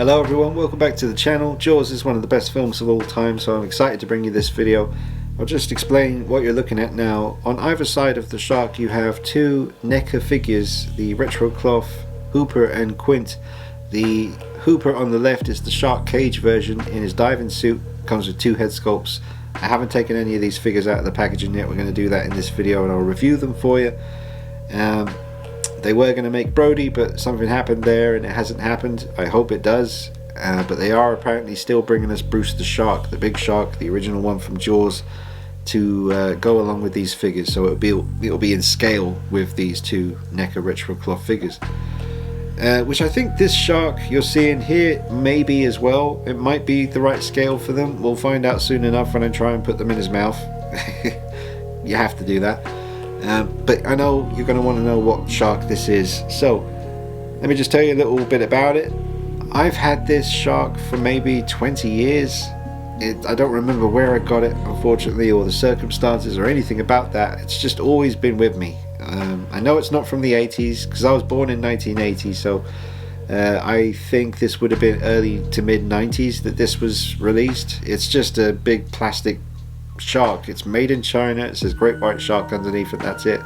Hello everyone, welcome back to the channel. Jaws is one of the best films of all time, so I'm excited to bring you this video. I'll just explain what you're looking at now. On either side of the shark you have two Neca figures, the retro cloth Hooper and Quint. The Hooper on the left is the shark cage version in his diving suit, comes with two head sculpts. I haven't taken any of these figures out of the packaging yet. We're going to do that in this video and I'll review them for you. They were going to make Brody, but something happened there and it hasn't happened. I hope it does. But they are apparently still bringing us Bruce the Shark, the big shark, the original one from Jaws, to go along with these figures. So it'll be in scale with these two Neca retro cloth figures. Which I think this shark you're seeing here may be as well. It might be the right scale for them. We'll find out soon enough when I try and put them in his mouth. You have to do that. But I know you're going to want to know what shark this is, so let me just tell you a little bit about it. I've had this shark for maybe 20 years. I don't remember where I got it, unfortunately, or the circumstances or anything about that. It's just always been with me. I know it's not from the 80s because I was born in 1980, so I think this would have been early to mid 90s that this was released. It's just a big plastic shark. It's made in China. It says Great White Shark underneath it. That's it.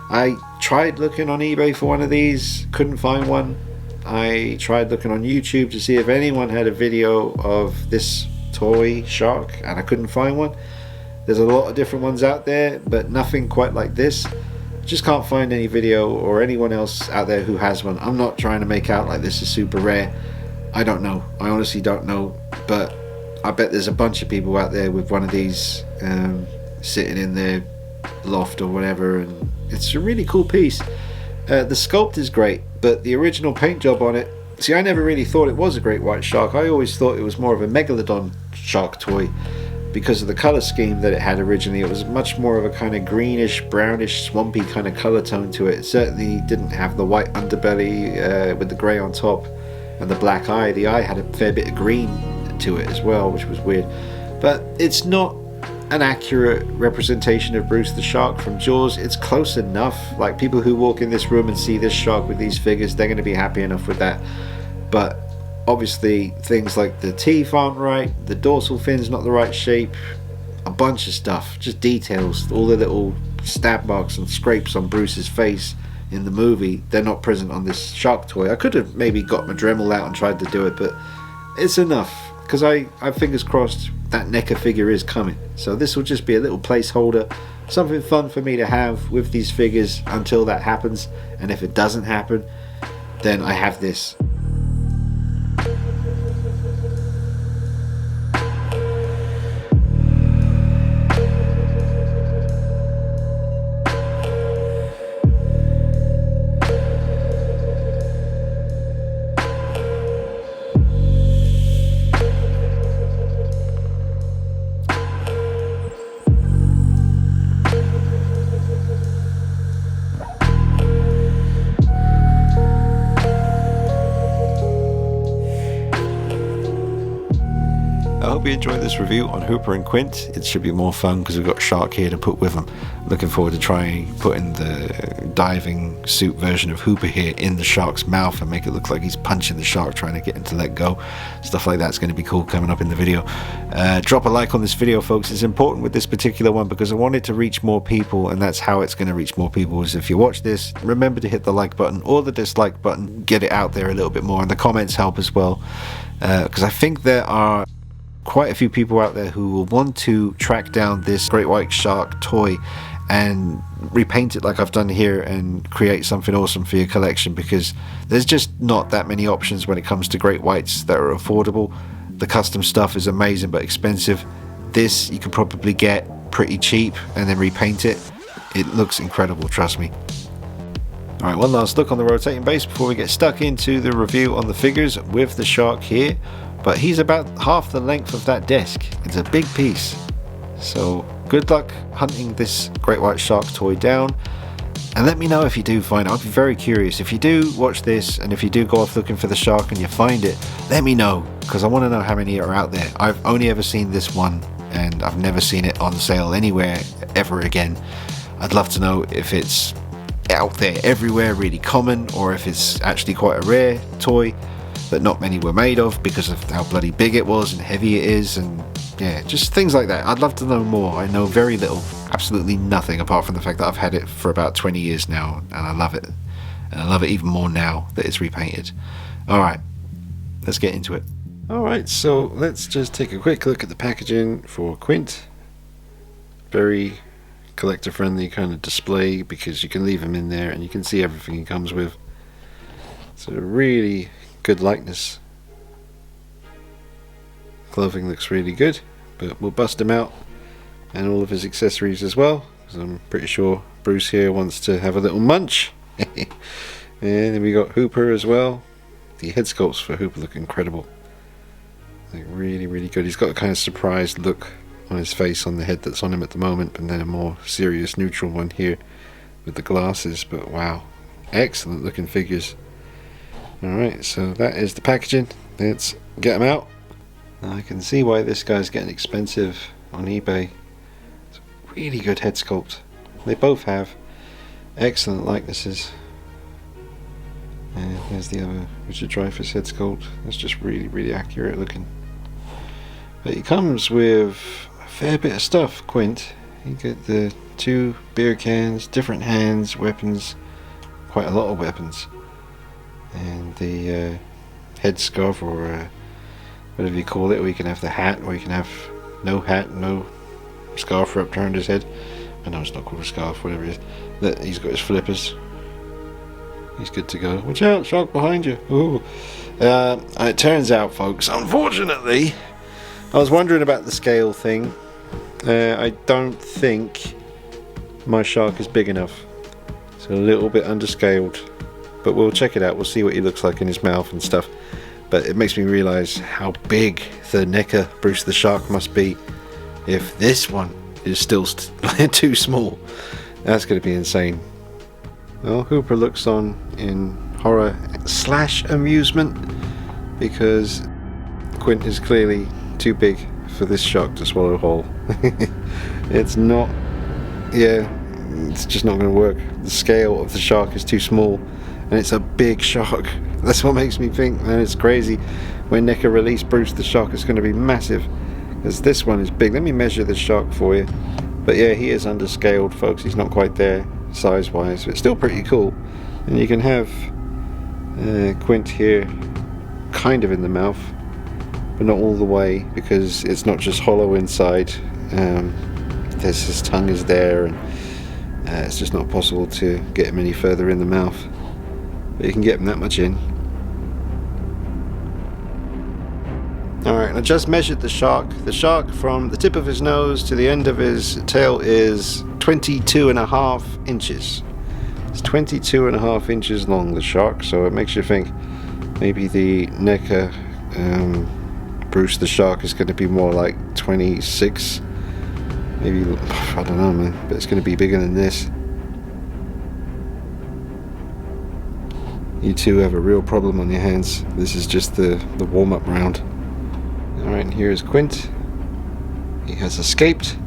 I tried looking on eBay for one of these, couldn't find one. I tried looking on YouTube to see if anyone had a video of this toy shark, and I couldn't find one. There's a lot of different ones out there, but nothing quite like this. Just can't find any video or anyone else out there who has one. I'm not trying to make out like this is super rare. I don't know. I honestly don't know, but I bet there's a bunch of people out there with one of these sitting in their loft or whatever, and it's a really cool piece. The sculpt is great, but the original paint job on it, see, I never really thought it was a great white shark. I always thought it was more of a megalodon shark toy because of the color scheme that it had originally. It was much more of a kind of greenish, brownish, swampy kind of color tone to it. It certainly didn't have the white underbelly with the gray on top and the black eye. The eye had a fair bit of green to it as well, which was weird. But it's not an accurate representation of Bruce the Shark from Jaws. It's close enough. Like, people who walk in this room and see this shark with these figures, they're going to be happy enough with that. But obviously things like the teeth aren't right, the dorsal fin's not the right shape, a bunch of stuff, just details, all the little stab marks and scrapes on Bruce's face in the movie, they're not present on this shark toy. I could have maybe got my Dremel out and tried to do it, but it's enough, because I fingers crossed that Neca figure is coming. So this will just be a little placeholder, something fun for me to have with these figures until that happens. And if it doesn't happen, then I have this. I hope you enjoyed this review on Hooper and Quint. It should be more fun because we've got Shark here to put with them. Looking forward to trying putting the diving suit version of Hooper here in the shark's mouth and make it look like he's punching the shark, trying to get him to let go. Stuff like that's going to be cool coming up in the video. Drop a like on this video, folks. It's important with this particular one because I want it to reach more people, and that's how it's going to reach more people, is if you watch this, remember to hit the like button or the dislike button. Get it out there a little bit more, and the comments help as well, because I think there are quite a few people out there who will want to track down this great white shark toy and repaint it like I've done here and create something awesome for your collection, because there's just not that many options when it comes to great whites that are affordable. The custom stuff is amazing but expensive. This you can probably get pretty cheap and then repaint it. It looks incredible, trust me. Alright, one last look on the rotating base before we get stuck into the review on the figures with the shark here. But he's about half the length of that desk. It's a big piece. So good luck hunting this great white shark toy down. And let me know if you do find it. I'd be very curious. If you do watch this and if you do go off looking for the shark and you find it, let me know, because I want to know how many are out there. I've only ever seen this one and I've never seen it on sale anywhere ever again. I'd love to know if it's out there everywhere, really common, or if it's actually quite a rare toy. that not many were made of because of how bloody big it was and heavy it is, and yeah, just things like that. I'd love to know more. I know very little, absolutely nothing, apart from the fact that I've had it for about 20 years now, and I love it. And I love it even more now that it's repainted. Alright, let's get into it. Alright, so let's just take a quick look at the packaging for Quint. Very collector friendly kind of display, because you can leave him in there and you can see everything he comes with. So really good likeness. Clothing looks really good, but we'll bust him out and all of his accessories as well, because I'm pretty sure Bruce here wants to have a little munch. And then we got Hooper as well. The head sculpts for Hooper look incredible. Like really, really good. He's got a kind of surprised look on his face on the head that's on him at the moment, but then a more serious neutral one here with the glasses. But wow, excellent looking figures. Alright, so that is the packaging. Let's get them out. Now I can see why this guy's getting expensive on eBay. It's a really good head sculpt. They both have excellent likenesses. And here's the other Richard Dreyfuss head sculpt. That's just really, really accurate looking. But he comes with a fair bit of stuff, Quint. You get the 2 beer cans, different hands, weapons, quite a lot of weapons. And the headscarf, or whatever you call it, or you can have the hat, or you can have no hat, no scarf wrapped around his head. I know it's not called a scarf, whatever it is. He's got his flippers. He's good to go. Watch out, shark behind you. Ooh. It turns out, folks, unfortunately, I was wondering about the scale thing. I don't think my shark is big enough. It's a little bit underscaled. But we'll check it out. We'll see what he looks like in his mouth and stuff. But it makes me realise how big the Neca Bruce the Shark must be if this one is still too small. That's going to be insane. Well, Hooper looks on in horror / amusement, because Quint is clearly too big for this shark to swallow whole. It's not, yeah, it's just not going to work. The scale of the shark is too small, and it's a big shark. That's what makes me think, man, it's crazy. When Neca release Bruce the Shark, it's going to be massive, because this one is big. Let me measure this shark for you. But yeah, he is underscaled, folks. He's not quite there size wise, but still pretty cool. And you can have Quint here kind of in the mouth, but not all the way, because it's not just hollow inside. There's his tongue is there, and it's just not possible to get him any further in the mouth. But you can get him that much in. Alright, I just measured the shark. The shark from the tip of his nose to the end of his tail is 22.5 inches. It's 22.5 inches long, the shark, so it makes you think maybe the Neca Bruce the Shark is going to be more like 26. Maybe, I don't know, man, but it's going to be bigger than this. You two have a real problem on your hands. This is just the warm-up round. Alright, and here is Quint. He has escaped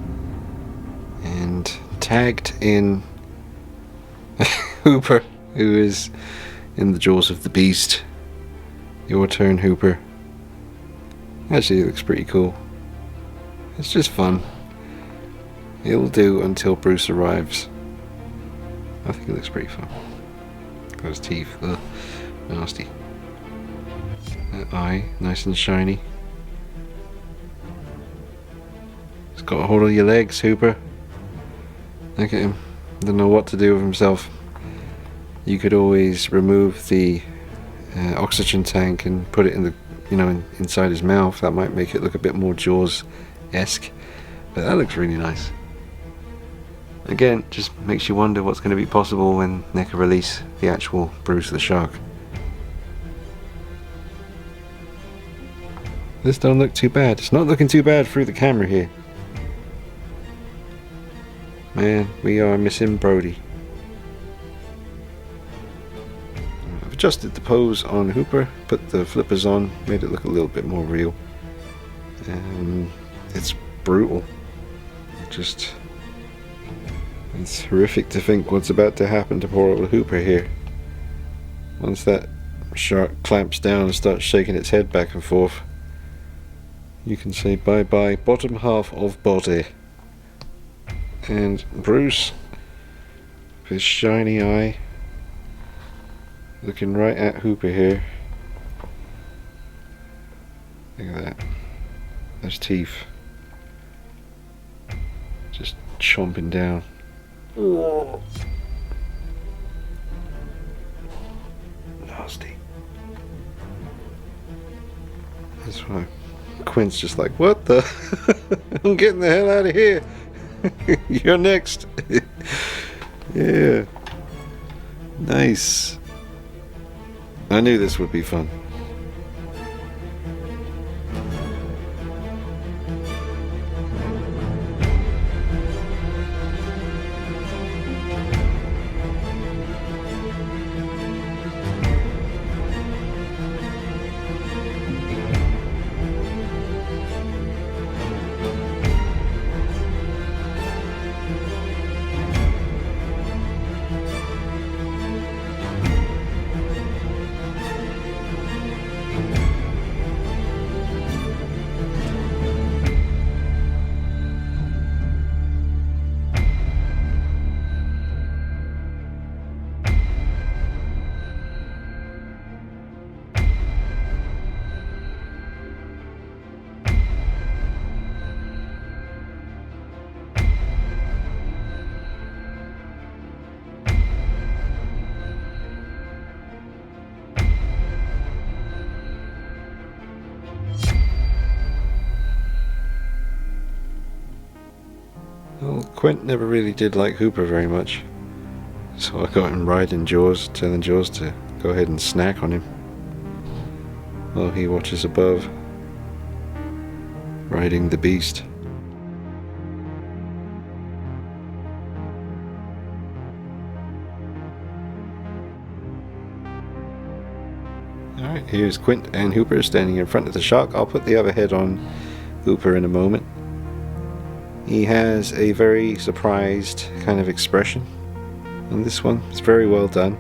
and tagged in Hooper, who is in the jaws of the beast. Your turn, Hooper. Actually, it looks pretty cool. It's just fun. It'll do until Bruce arrives. I think it looks pretty fun. Got his teeth, ugh, nasty. That eye, nice and shiny. He's got a hold of your legs, Hooper. Look at him. Doesn't know what to do with himself. You could always remove the oxygen tank and put it in the, inside his mouth. That might make it look a bit more Jaws-esque. But that looks really nice. Again, just makes you wonder what's going to be possible when Neca release the actual Bruce the Shark. This don't look too bad. It's not looking too bad through the camera here. Man, we are missing Brody. I've adjusted the pose on Hooper, put the flippers on, made it look a little bit more real. It's brutal. It's horrific to think what's about to happen to poor old Hooper here. Once that shark clamps down and starts shaking its head back and forth, you can say bye bye bottom half of body. And Bruce, with his shiny eye, looking right at Hooper here. Look at that. Those teeth. Just chomping down. Nasty. That's why Quint's just like, what the? I'm getting the hell out of here. You're next. Yeah. Nice. I knew this would be fun. Well, Quint never really did like Hooper very much, so I got him riding Jaws, telling Jaws to go ahead and snack on him while he watches above, riding the beast. Alright, here's Quint and Hooper standing in front of the shark. I'll put the other head on Hooper in a moment. He has a very surprised kind of expression on this one. It's very well done.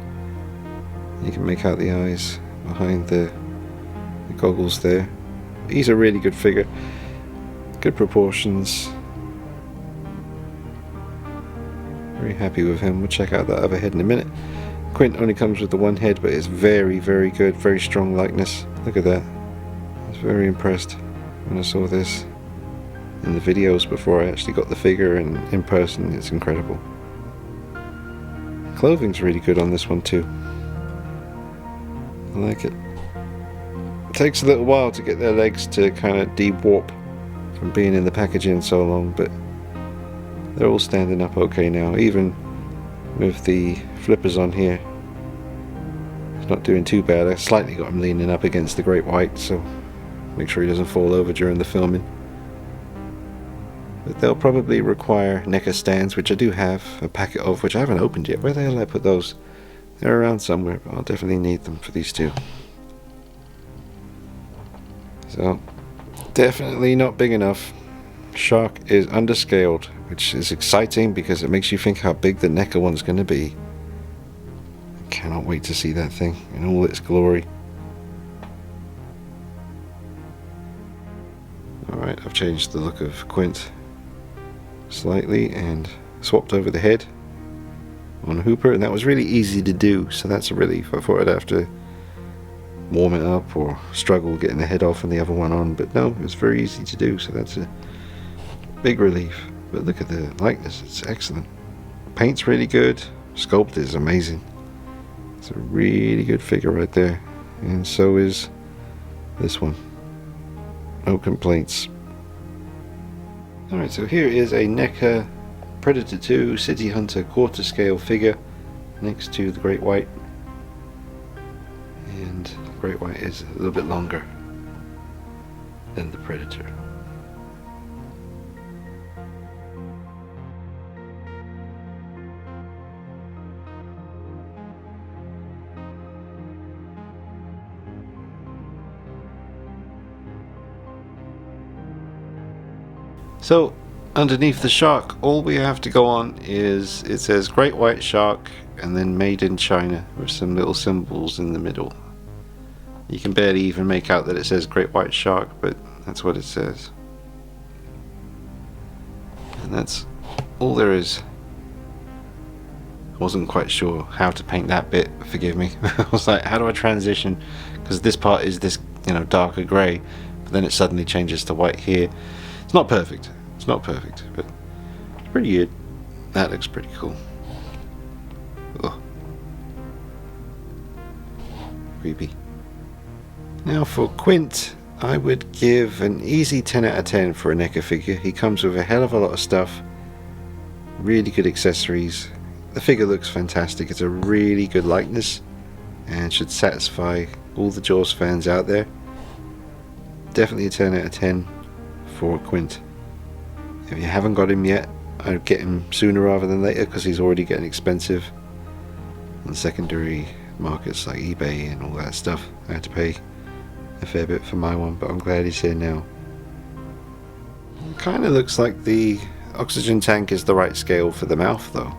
You can make out the eyes behind the goggles there. He's a really good figure. Good proportions. Very happy with him. We'll check out that other head in a minute. Quint only comes with the one head, but it's very, very good. Very strong likeness. Look at that. I was very impressed when I saw this in the videos before I actually got the figure, and in person it's incredible. Clothing's really good on this one too. I like it. It takes a little while to get their legs to kind of de-warp from being in the packaging so long, but they're all standing up okay now, even with the flippers on here. It's not doing too bad. I slightly got him leaning up against the great white, so make sure he doesn't fall over during the filming. But they'll probably require Neca stands, which I do have a packet of, which I haven't opened yet. Where the hell did I put those? They're around somewhere, but I'll definitely need them for these two. So, definitely not big enough. Shark is underscaled, which is exciting because it makes you think how big the Neca one's going to be. I cannot wait to see that thing in all its glory. Alright, I've changed the look of Quint slightly and swapped over the head on Hooper, and that was really easy to do, so that's a relief. I thought I'd have to warm it up or struggle getting the head off and the other one on, but no, it's very easy to do, so that's a big relief. But look at the likeness, it's excellent. Paint's really good, sculpt is amazing. It's a really good figure right there, and so is this one. No complaints. Alright, so here is a Neca Predator 2 City Hunter quarter scale figure next to the Great White. And the Great White is a little bit longer than the Predator. So underneath the shark, all we have to go on is, it says Great White Shark and then made in China with some little symbols in the middle. You can barely even make out that it says Great White Shark, but that's what it says. And that's all there is. I wasn't quite sure how to paint that bit, forgive me. I was like, how do I transition? Because this part is this, darker grey, but then it suddenly changes to white here. It's not perfect. It's not perfect, but it's pretty good. That looks pretty cool. Ugh. Creepy. Now for Quint, I would give an easy 10 out of 10 for a Neca figure. He comes with a hell of a lot of stuff. Really good accessories. The figure looks fantastic. It's a really good likeness and should satisfy all the Jaws fans out there. Definitely a 10 out of 10 for Quint. If you haven't got him yet, I'd get him sooner rather than later because he's already getting expensive on secondary markets like eBay and all that stuff. I had to pay a fair bit for my one, but I'm glad he's here now. It kind of looks like the oxygen tank is the right scale for the mouth though.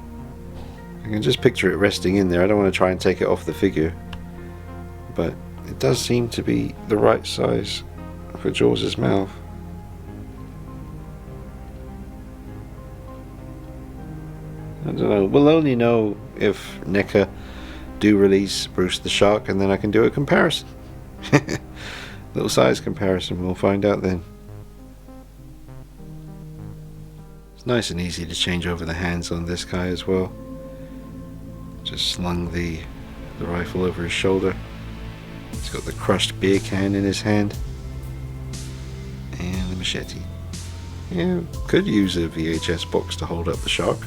I can just picture it resting in there. I don't want to try and take it off the figure, but it does seem to be the right size for Jaws' mouth. I don't know. We'll only know if Neca do release Bruce the Shark, and then I can do a comparison. Little size comparison. We'll find out then. It's nice and easy to change over the hands on this guy as well. Just slung the rifle over his shoulder. He's got the crushed beer can in his hand and the machete. Yeah, could use a VHS box to hold up the shark.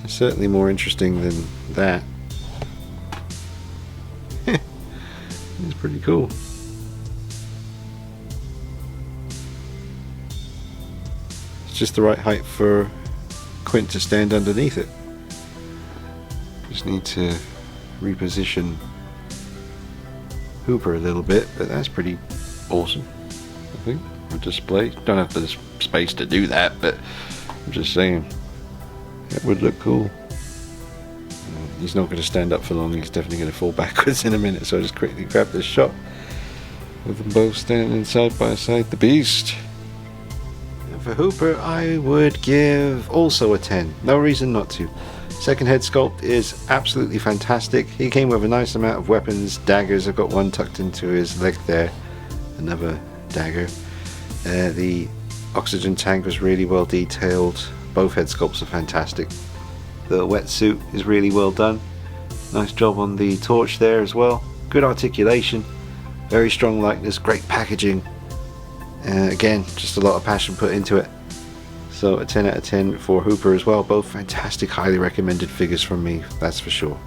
It's certainly more interesting than that. It's pretty cool. It's just the right height for Quint to stand underneath it. Just need to reposition Hooper a little bit, but that's pretty awesome, I think, for display. Don't have the space to do that, but I'm just saying it would look cool. He's not going to stand up for long. He's definitely going to fall backwards in a minute, so I just quickly grab this shot with them both standing side by side. The beast. And for Hooper, I would give also a 10. No reason not to. Second head sculpt is absolutely fantastic. He came with a nice amount of weapons, daggers. I've got one tucked into his leg there, another dagger. The oxygen tank was really well detailed. Both head sculpts are fantastic. The wetsuit is really well done. Nice job on the torch there as well. Good articulation, very strong likeness, great packaging. Again, just a lot of passion put into it. So a 10 out of 10 for Hooper as well. Both fantastic, highly recommended figures from me, that's for sure.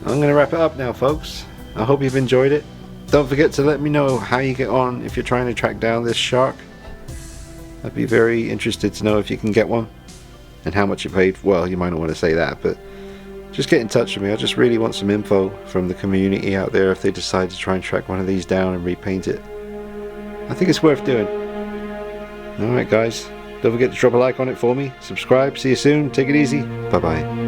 I'm going to wrap it up now, folks. I hope you've enjoyed it. Don't forget to let me know how you get on if you're trying to track down this shark. I'd be very interested to know if you can get one and how much you paid. Well, you might not want to say that, but just get in touch with me. I just really want some info from the community out there if they decide to try and track one of these down and repaint it. I think it's worth doing. Alright guys, don't forget to drop a like on it for me, subscribe, see you soon, take it easy, bye bye.